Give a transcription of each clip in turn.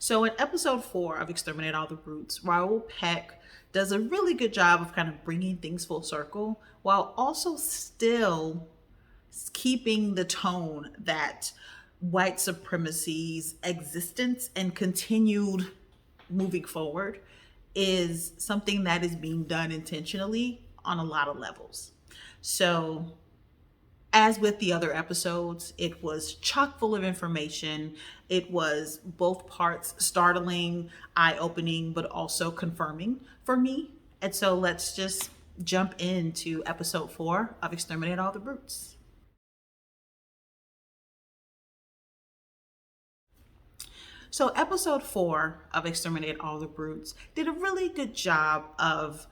So in episode 4 of Exterminate All the Brutes, Raoul Peck does a really good job of kind of bringing things full circle while also still keeping the tone that white supremacy's existence and continued moving forward is something that is being done intentionally on a lot of levels. So, as with the other episodes, it was chock full of information. It was both parts startling, eye opening, but also confirming for me. And so let's just jump into episode 4 of Exterminate All the Brutes. So, episode 4 of Exterminate All the Brutes did a really good job of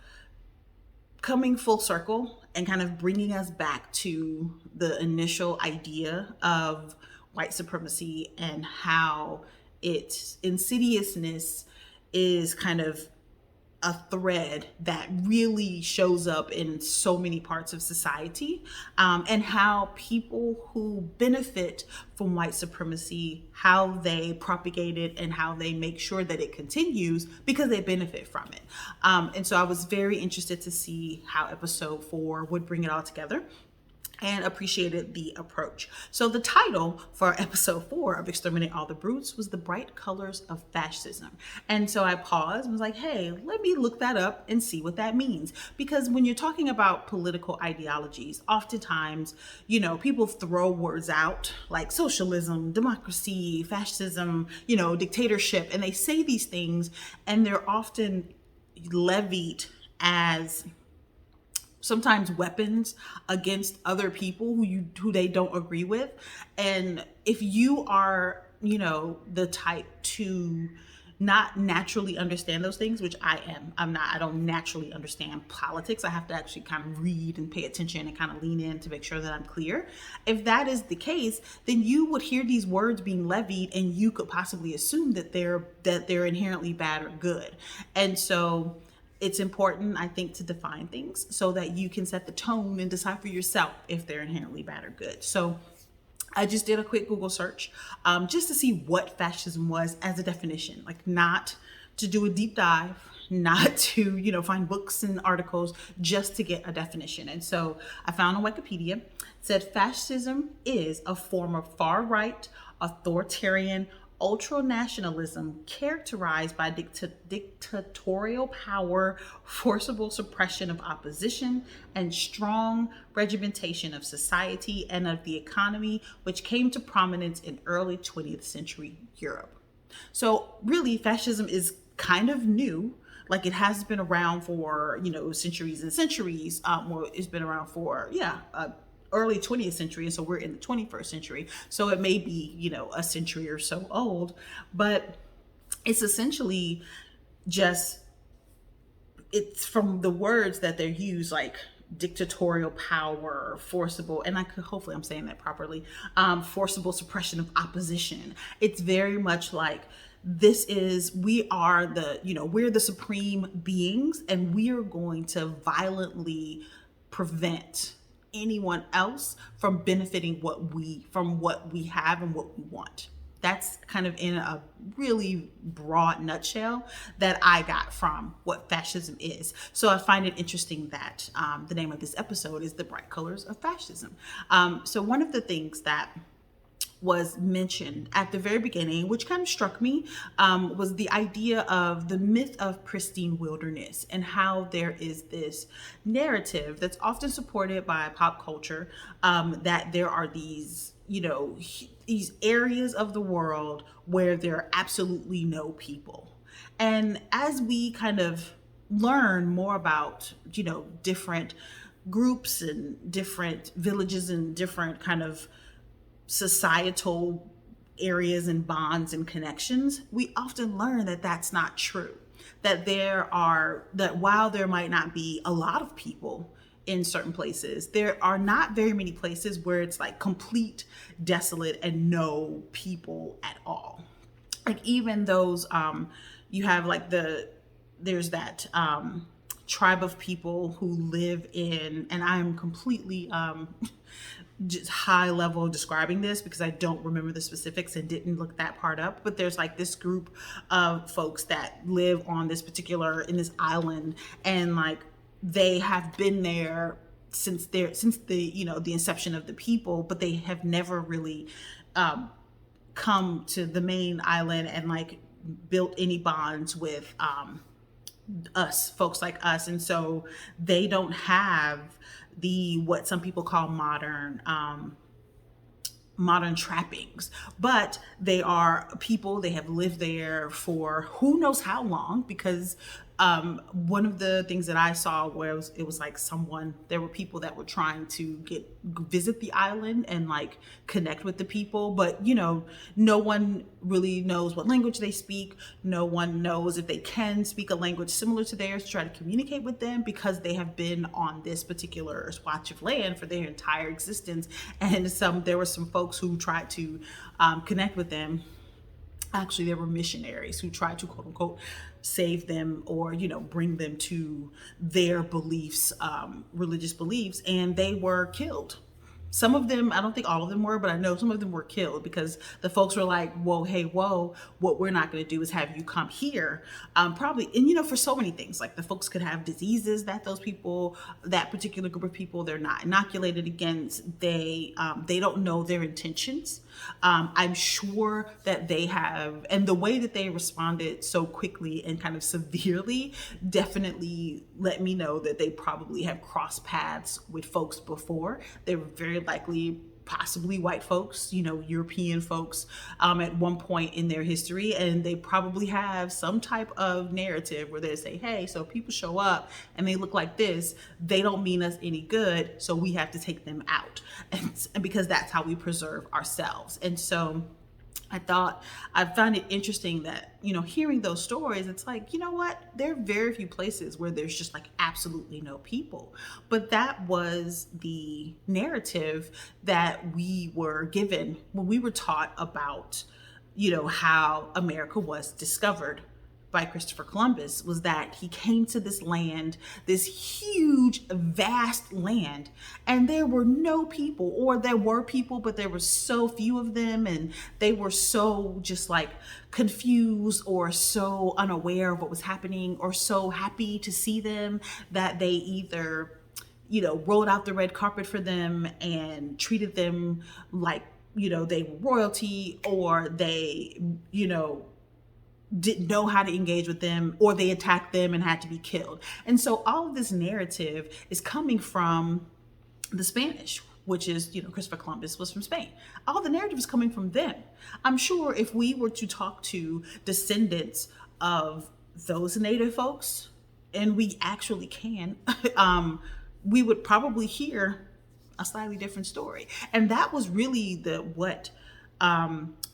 coming full circle and kind of bringing us back to the initial idea of white supremacy and how its insidiousness is kind of a thread that really shows up in so many parts of society, and how people who benefit from white supremacy, how they propagate it and how they make sure that it continues because they benefit from it. And so I was very interested to see how episode 4 would bring it all together, and appreciated the approach. So the title for episode 4 of Exterminate All the Brutes was The Bright Colors of Fascism. And so I paused and was like, hey, let me look that up and see what that means. Because when you're talking about political ideologies, oftentimes, people throw words out like socialism, democracy, fascism, dictatorship, and they say these things and they're often levied as sometimes weapons against other people who they don't agree with. And if you are, the type to not naturally understand those things, which I don't naturally understand politics. I have to actually kind of read and pay attention and kind of lean in to make sure that I'm clear. If that is the case, then you would hear these words being levied and you could possibly assume that they're inherently bad or good. And so it's important, I think, to define things so that you can set the tone and decide for yourself if they're inherently bad or good. So I just did a quick Google search just to see what fascism was as a definition, like not to do a deep dive, not to, find books and articles, just to get a definition. And so I found on Wikipedia, it said fascism is a form of far right, authoritarian, ultra-nationalism characterized by dictatorial power, forcible suppression of opposition, and strong regimentation of society and of the economy, which came to prominence in early 20th century Europe. So really, fascism is kind of new. Like, it has been around for, centuries and centuries. It's been around for, early 20th century, and so we're in the 21st century, so it may be a century or so old, but it's essentially just, it's from the words that they're used, like dictatorial power, forcible, and hopefully I'm saying that properly, forcible suppression of opposition. It's very much like we're the supreme beings, and we are going to violently prevent anyone else from benefiting from what we have and what we want. That's kind of in a really broad nutshell that I got from what fascism is. So I find it interesting that the name of this episode is The Bright Colors of Fascism. So one of the things that was mentioned at the very beginning, which kind of struck me, was the idea of the myth of pristine wilderness and how there is this narrative that's often supported by pop culture, that there are these areas of the world where there are absolutely no people. And as we kind of learn more about, different groups and different villages and different kind of societal areas and bonds and connections, we often learn that that's not true. That while there might not be a lot of people in certain places, there are not very many places where it's like complete desolate and no people at all. Like, even those, you have like there's that tribe of people who live in, and I am completely just high level describing this because I don't remember the specifics and didn't look that part up. But there's like this group of folks that live on this particular in this island, and like they have been there since the the inception of the people, but they have never really come to the main island and like built any bonds with us, folks like us. And so they don't have the what some people call modern trappings, but they are people. They have lived there for who knows how long, because one of the things that I saw where it was like there were people that were trying to visit the island and like connect with the people, but no one really knows what language they speak. No one knows if they can speak a language similar to theirs to try to communicate with them, because they have been on this particular swatch of land for their entire existence. And there were some folks who tried to connect with them. Actually, there were missionaries who tried to quote unquote save them or bring them to their beliefs, religious beliefs, and they were killed. Some of them, I don't think all of them were, but I know some of them were killed because the folks were like, whoa, hey, whoa, what we're not going to do is have you come here. Probably, and for so many things, like the folks could have diseases that that particular group of people, they're not inoculated against. They don't know their intentions. I'm sure that they have, and the way that they responded so quickly and kind of severely definitely let me know that they probably have crossed paths with folks before. They were very likely possibly white folks, European folks at one point in their history. And they probably have some type of narrative where they say, hey, so people show up and they look like this, they don't mean us any good, so we have to take them out. And because that's how we preserve ourselves. And so I found it interesting that, hearing those stories, it's like, you know what? There are very few places where there's just like absolutely no people. But that was the narrative that we were given when we were taught about, how America was discovered by Christopher Columbus, was that he came to this land, this huge, vast land, and there were no people, or there were people, but there were so few of them, and they were so just like confused or so unaware of what was happening or so happy to see them that they either, rolled out the red carpet for them and treated them like, they were royalty, or they, didn't know how to engage with them, or they attacked them and had to be killed. And so all of this narrative is coming from the Spanish, which is, Christopher Columbus was from Spain. All the narrative is coming from them. I'm sure if we were to talk to descendants of those native folks, and we actually can, we would probably hear a slightly different story. And that was really what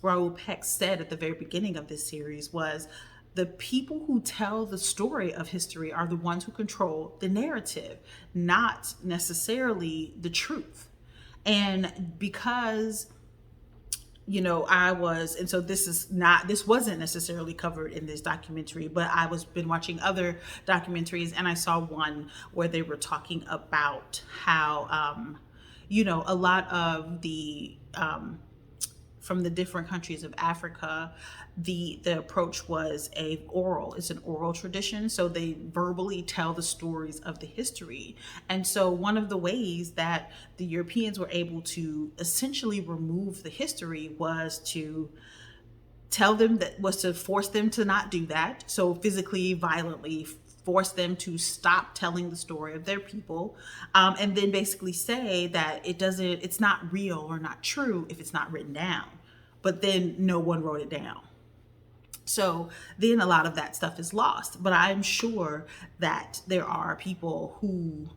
Raoul Peck said at the very beginning of this series, was the people who tell the story of history are the ones who control the narrative, not necessarily the truth. And because this wasn't necessarily covered in this documentary, but been watching other documentaries, and I saw one where they were talking about how a lot of the from the different countries of Africa, the approach was it's an oral tradition. So they verbally tell the stories of the history. And so one of the ways that the Europeans were able to essentially remove the history was to force them to not do that. So physically, violently force them to stop telling the story of their people, and then basically say that it's not real or not true if it's not written down. But then no one wrote it down. So then a lot of that stuff is lost. But I'm sure that there are people who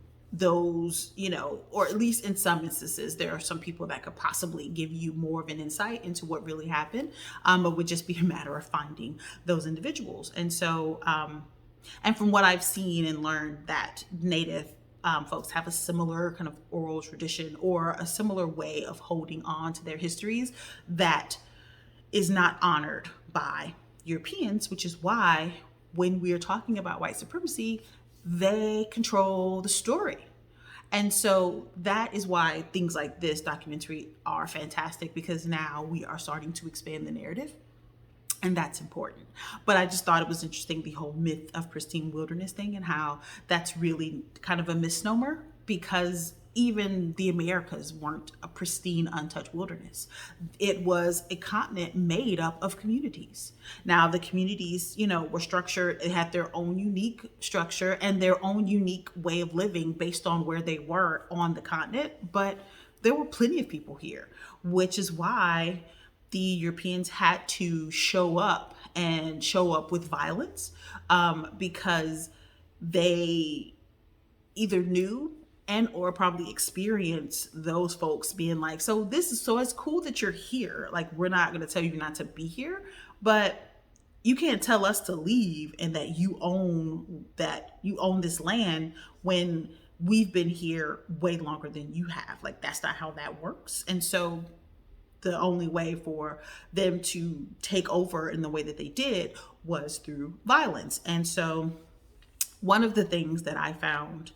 or at least in some instances, there are some people that could possibly give you more of an insight into what really happened. But would just be a matter of finding those individuals. And so, and from what I've seen and learned, that Native folks have a similar kind of oral tradition or a similar way of holding on to their histories that is not honored by Europeans, which is why when we're talking about white supremacy, they control the story. And so that is why things like this documentary are fantastic, because now we are starting to expand the narrative, and that's important. But I just thought it was interesting, the whole myth of pristine wilderness thing, and how that's really kind of a misnomer, because even the Americas weren't a pristine, untouched wilderness. It was a continent made up of communities. Now, the communities, were structured, they had their own unique structure and their own unique way of living based on where they were on the continent. But there were plenty of people here, which is why the Europeans had to show up, and show up with violence, because they either knew and or probably experienced those folks being like, so it's cool that you're here. Like, we're not going to tell you not to be here, but you can't tell us to leave, and that you own this land when we've been here way longer than you have. Like, that's not how that works. And so the only way for them to take over in the way that they did was through violence. And so one of the things that I found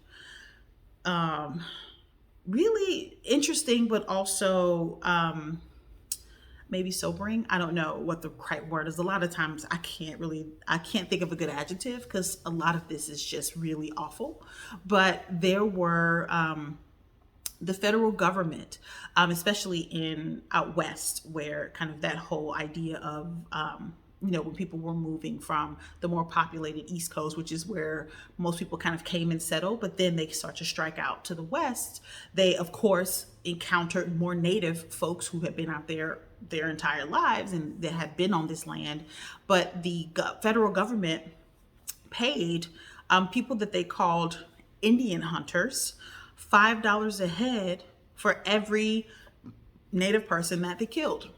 really interesting, but also maybe sobering, I don't know what the right word is. A lot of times I can't think of a good adjective, because a lot of this is just really awful. But there were the federal government, especially in out west, where kind of that whole idea of when people were moving from the more populated East Coast, which is where most people kind of came and settled, but then they start to strike out to the West. They, of course, encountered more native folks who had been out there their entire lives and that had been on this land. But the federal government paid people that they called Indian hunters $5 a head for every native person that they killed.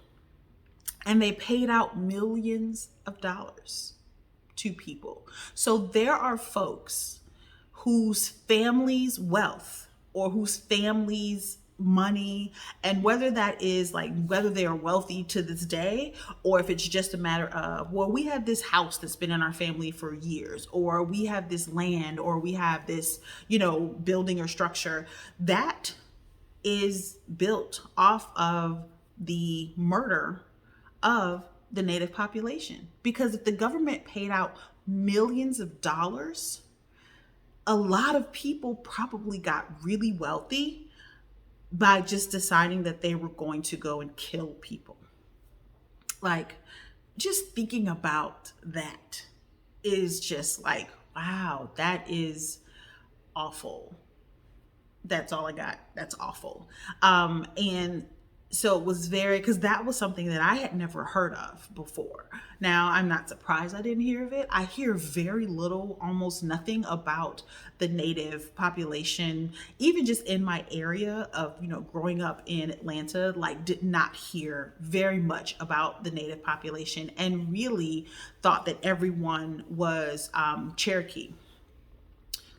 And they paid out millions of dollars to people. So there are folks whose family's wealth, or whose family's money, and whether that is like whether they are wealthy to this day, or if it's just a matter of, well, we have this house that's been in our family for years, or we have this land, or we have this building or structure that is built off of the murder of the native population. Because if the government paid out millions of dollars, a lot of people probably got really wealthy by just deciding that they were going to go and kill people. Like, just thinking about that is just like, wow, that is awful. That's all I got. That's awful. And so it was because that was something that I had never heard of before. Now, I'm not surprised I didn't hear of it. I hear very little, almost nothing about the native population, even just in my area of, growing up in Atlanta, like did not hear very much about the native population, and really thought that everyone was Cherokee.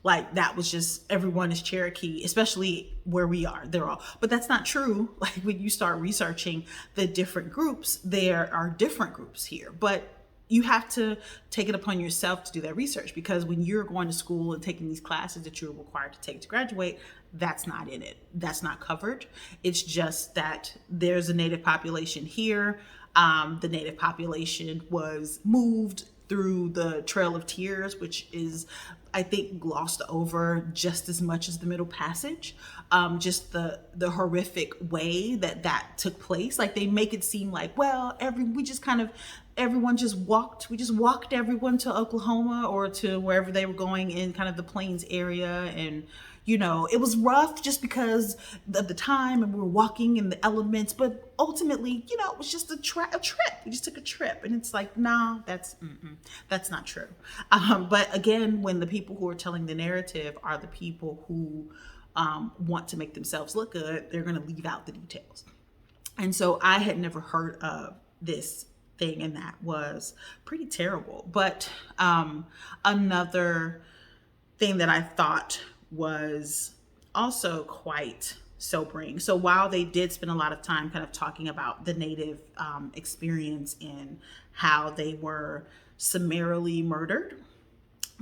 Like, that was just, everyone is Cherokee, especially where we are. They're all, but that's not true. Like, when you start researching the different groups, there are different groups here. But you have to take it upon yourself to do that research, because when you're going to school and taking these classes that you're required to take to graduate, that's not in it. That's not covered. It's just that there's a native population here. The native population was moved through the Trail of Tears, which is, I think, glossed over just as much as the Middle Passage. Just the horrific way that took place. Like, they make it seem like, well, everyone just walked. We just walked everyone to Oklahoma or to wherever they were going in kind of the plains area, and it was rough just because of the time, and we were walking in the elements, but ultimately, it was just a trip. We just took a trip, and it's like, nah, that's not true. But again, when the people who are telling the narrative are the people who want to make themselves look good, they're going to leave out the details. And so I had never heard of this thing, and that was pretty terrible. But another thing that I thought was also quite sobering. So while they did spend a lot of time kind of talking about the native experience and how they were summarily murdered,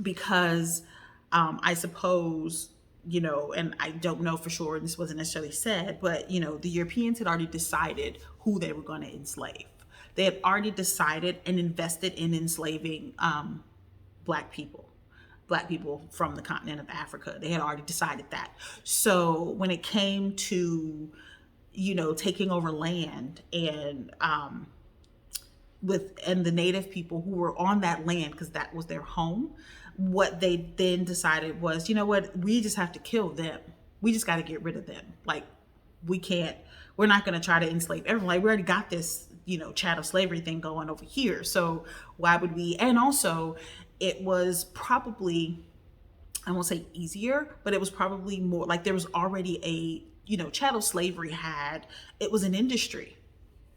because I suppose and I don't know for sure, and this wasn't necessarily said, but, the Europeans had already decided who they were going to enslave. They had already decided and invested in enslaving black people. Black people from the continent of Africa. They had already decided that. So when it came to, taking over land and the native people who were on that land, because that was their home, what they then decided was, we just have to kill them. We just got to get rid of them. Like, we're not going to try to enslave everyone. Like, we already got this, chattel slavery thing going over here. So why would we? And also, it was probably, I won't say easier, but it was probably more like there was already chattel slavery it was an industry.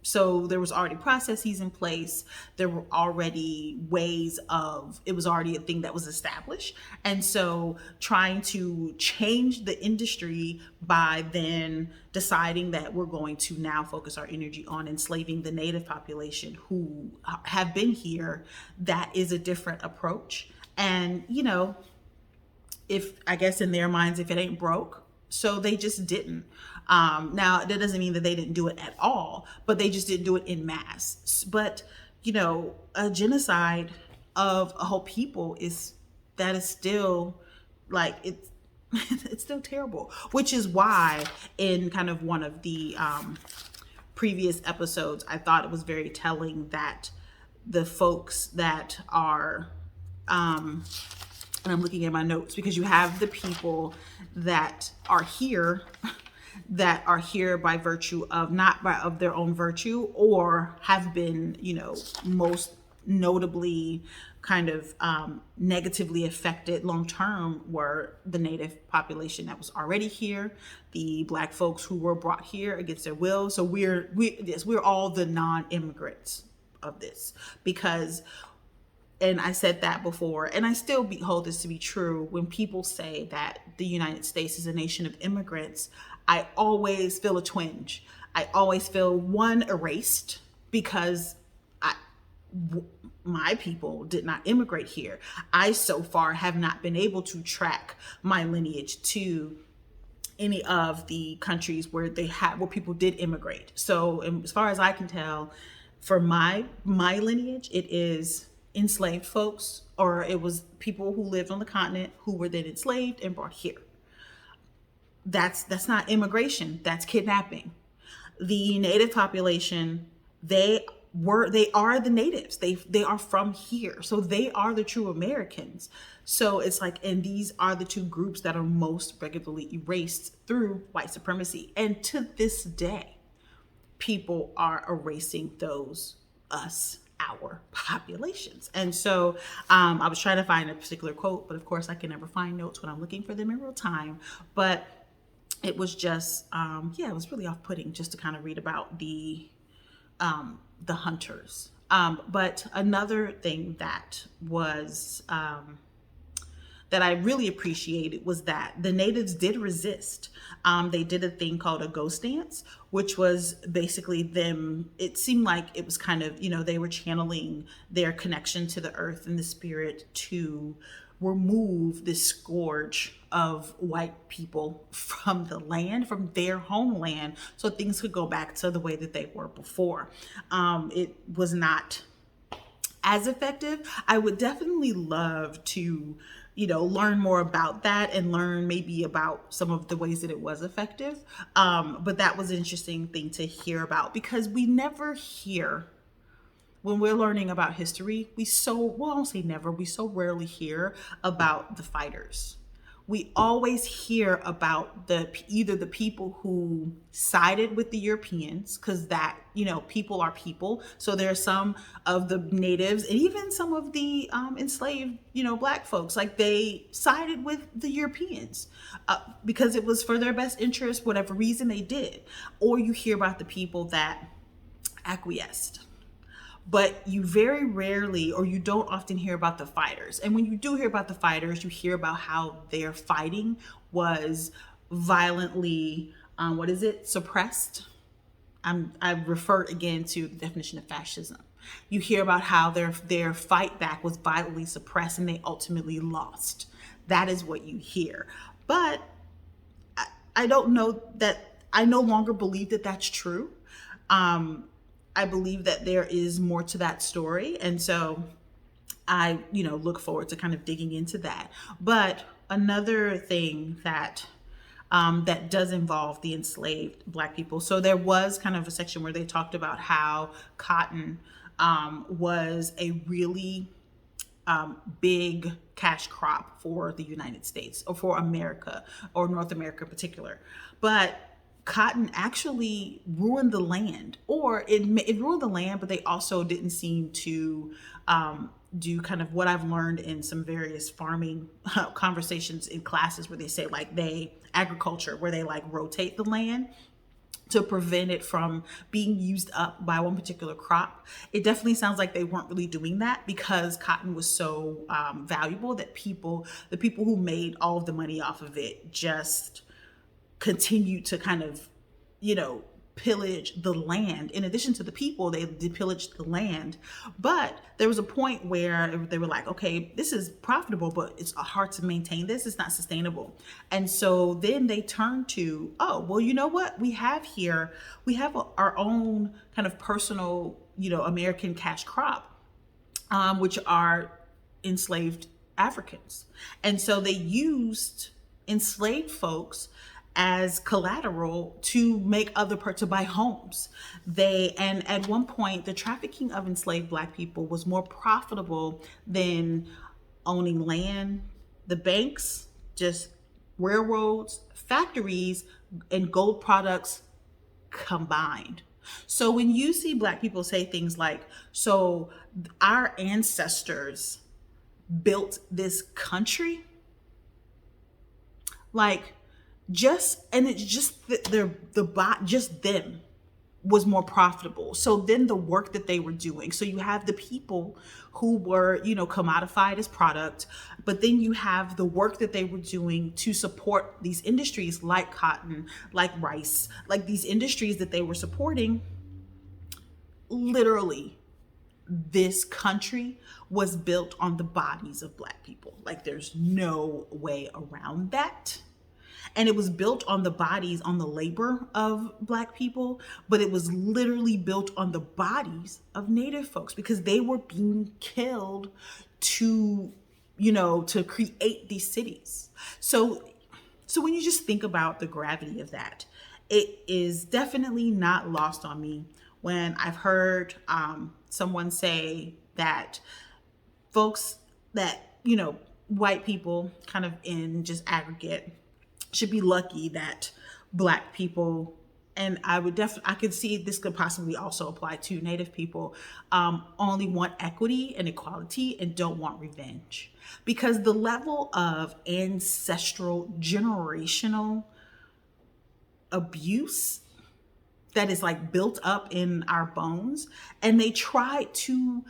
So there was already processes in place. There were already it was already a thing that was established. And so trying to change the industry by then deciding that we're going to now focus our energy on enslaving the native population who have been here, that is a different approach. And, if, I guess in their minds, if it ain't broke, so they just didn't. Now, that doesn't mean that they didn't do it at all, but they just didn't do it in mass. But, a genocide of a whole people is still like, it's still terrible, which is why in kind of one of the previous episodes, I thought it was very telling that the folks that are, and I'm looking at my notes, because you have the people that are here by virtue of of their own virtue, or have been, most notably kind of negatively affected long term were the native population that was already here, the black folks who were brought here against their will. So we're all the non-immigrants of this, because, and I said that before, and I still hold this to be true, when people say that the United States is a nation of immigrants, I always feel a twinge. I always feel, one, erased, because my people did not immigrate here. I so far have not been able to track my lineage to any of the countries where people did immigrate. So as far as I can tell, for my lineage, it is enslaved folks, or it was people who lived on the continent who were then enslaved and brought here. That's not immigration, that's kidnapping. The native population, they are the natives. They are from here. So they are the true Americans. So it's like, and these are the two groups that are most regularly erased through white supremacy. And to this day, people are erasing our populations. And so I was trying to find a particular quote, but of course I can never find notes when I'm looking for them in real time. But it was just, it was really off-putting just to kind of read about the hunters. But another thing that was, that I really appreciated was that the natives did resist. They did a thing called a ghost dance, which was basically them. It seemed like it was kind of, they were channeling their connection to the earth and the spirit to remove this scourge of white people from the land, from their homeland, so things could go back to the way that they were before. It was not as effective. I would definitely love to, learn more about that and learn maybe about some of the ways that it was effective. But that was an interesting thing to hear about, because we never hear, when we're learning about history, I won't say never, we so rarely hear about the fighters. We always hear about either the people who sided with the Europeans, because that, people are people. So there are some of the natives and even some of the enslaved, black folks, like they sided with the Europeans because it was for their best interest, whatever reason they did. Or you hear about the people that acquiesced. But you very rarely, or you don't often hear about the fighters. And when you do hear about the fighters, you hear about how their fighting was violently, suppressed. I refer again to the definition of fascism. You hear about how their fight back was violently suppressed and they ultimately lost. That is what you hear. But I don't know that I no longer believe that that's true. Um, I believe that there is more to that story. And so I, look forward to kind of digging into that. But another thing that does involve the enslaved Black people. So there was kind of a section where they talked about how cotton was a really big cash crop for the United States or for America or North America in particular. But cotton actually ruined the land, or it ruined the land, but they also didn't seem to do kind of what I've learned in some various farming conversations in classes where they say like agriculture, where they like rotate the land to prevent it from being used up by one particular crop. It definitely sounds like they weren't really doing that because cotton was so valuable that the people who made all of the money off of it just continued to kind of, pillage the land. In addition to the people, they pillaged the land. But there was a point where they were like, okay, this is profitable, but it's hard to maintain this. It's not sustainable. And so then they turned to, oh, well, you know what we have here? We have our own kind of personal, American cash crop, which are enslaved Africans. And so they used enslaved folks as collateral to make to buy homes. And at one point, the trafficking of enslaved Black people was more profitable than owning land, the banks, just railroads, factories, and gold products combined. So when you see Black people say things like, so our ancestors built this country, like, it's just just them was more profitable. So then the work that they were doing. So you have the people who were, commodified as product, but then you have the work that they were doing to support these industries like cotton, like rice, like these industries that they were supporting. Literally, this country was built on the bodies of Black people. Like there's no way around that. And it was built on the bodies, on the labor of Black people, but it was literally built on the bodies of Native folks because they were being killed to create these cities. So when you just think about the gravity of that, it is definitely not lost on me when I've heard someone say that folks that, white people kind of in just aggregate should be lucky that Black people, and I could see this could possibly also apply to Native people, only want equity and equality and don't want revenge. Because the level of ancestral, generational abuse that is like built up in our bones, and they try to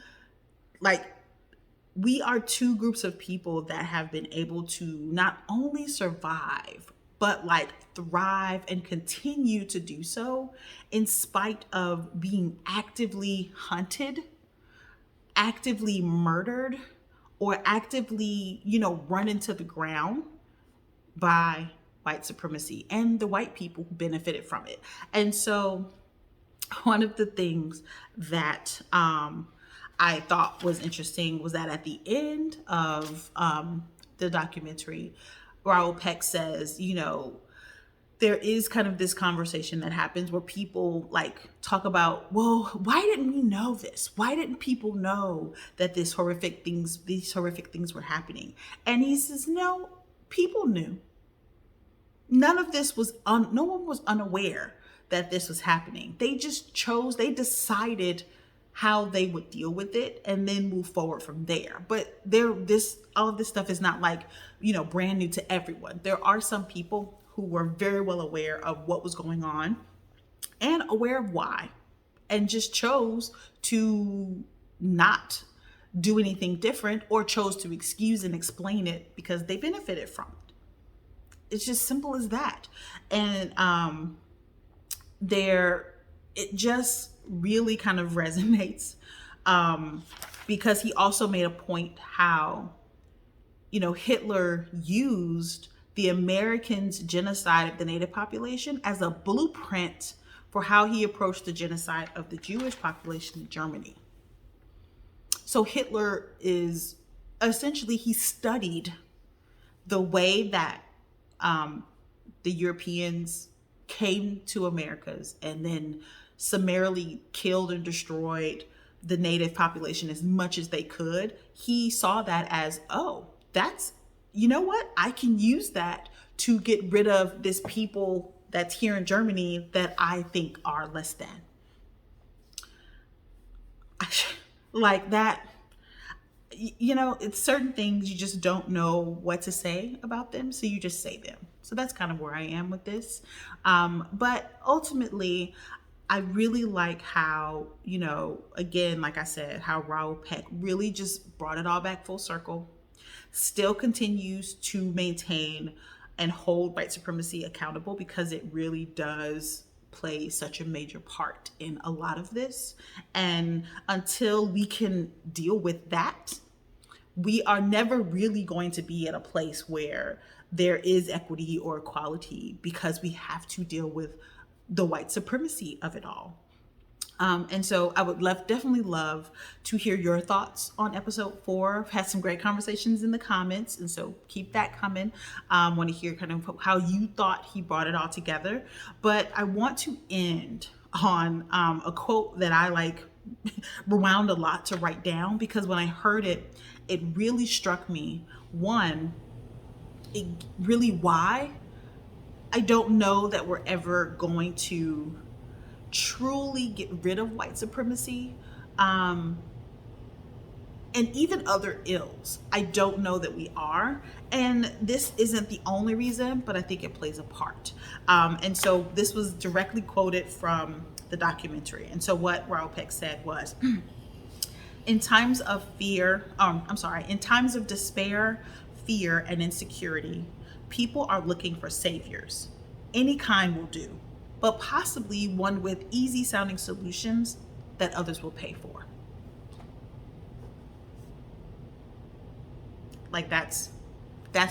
we are two groups of people that have been able to not only survive, but thrive and continue to do so in spite of being actively hunted, actively murdered, or actively, run into the ground by white supremacy and the white people who benefited from it. And so one of the things that I thought was interesting was that at the end of the documentary, Raoul Peck says, there is kind of this conversation that happens where people talk about, well, why didn't we know this? Why didn't people know that these horrific things were happening? And he says, no, people knew. None of this no one was unaware that this was happening. They just decided how they would deal with it and then move forward from there. But all of this stuff is not brand new to everyone. There are some people who were very well aware of what was going on and aware of why, and just chose to not do anything different or chose to excuse and explain it because they benefited from it. It's just simple as that. And it just really kind of resonates because he also made a point how, Hitler used the Americans' genocide of the native population as a blueprint for how he approached the genocide of the Jewish population in Germany. So Hitler is essentially, he studied the way that the Europeans came to Americas and then summarily killed and destroyed the native population as much as they could. He saw that as, oh, that's, you know what? I can use that to get rid of this people that's here in Germany that I think are less than. Like that, you know, it's certain things you just don't know what to say about them, so you just say them. So that's kind of where I am with this. But ultimately, I really like how, you know, again, like I said, how Raoul Peck really just brought it all back full circle, still continues to maintain and hold white supremacy accountable, because it really does play such a major part in a lot of this. And until we can deal with that, we are never really going to be at a place where there is equity or equality, because we have to deal with the white supremacy of it all. And so I would definitely love to hear your thoughts on episode 4. I've had some great conversations in the comments, and so keep that coming. Want to hear kind of how you thought he brought it all together. But I want to end on a quote that I like rewound a lot to write down, because when I heard it, it really struck me. One, really why I don't know that we're ever going to truly get rid of white supremacy, and even other ills. I don't know that we are, and this isn't the only reason, but I think it plays a part. And so this was directly quoted from the documentary. And so what Raoul Peck said was, in times of in times of despair, fear, and insecurity, people are looking for saviors. Any kind will do, but possibly one with easy sounding solutions that others will pay for. Like that's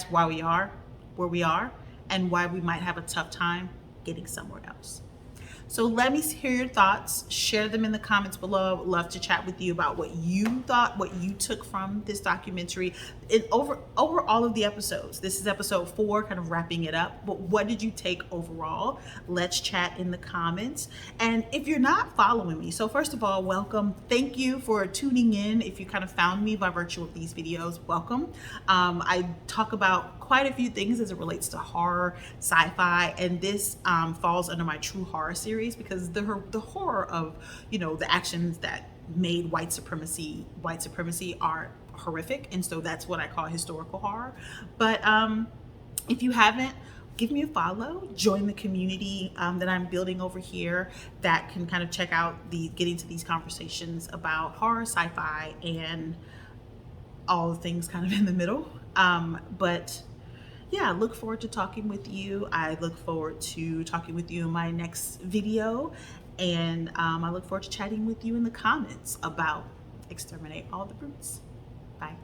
why we are where we are, and why we might have a tough time getting somewhere else. So let me hear your thoughts. Share them in the comments below. I would love to chat with you about what you thought, what you took from this documentary. Over all of the episodes. This is episode 4, kind of wrapping it up. But what did you take overall? Let's chat in the comments. And if you're not following me, so first of all, welcome. Thank you for tuning in. If you kind of found me by virtue of these videos, welcome. I talk about quite a few things as it relates to horror, sci-fi, and this falls under my true horror series, because the horror of, you know, the actions that made white supremacy are horrific, and so that's what I call historical horror. But if you haven't, give me a follow, join the community that I'm building over here that can kind of check out get into these conversations about horror, sci-fi, and all the things kind of in the middle. But yeah, I look forward to talking with you. I look forward to talking with you in my next video. And I look forward to chatting with you in the comments about Exterminate All the Brutes. Bye.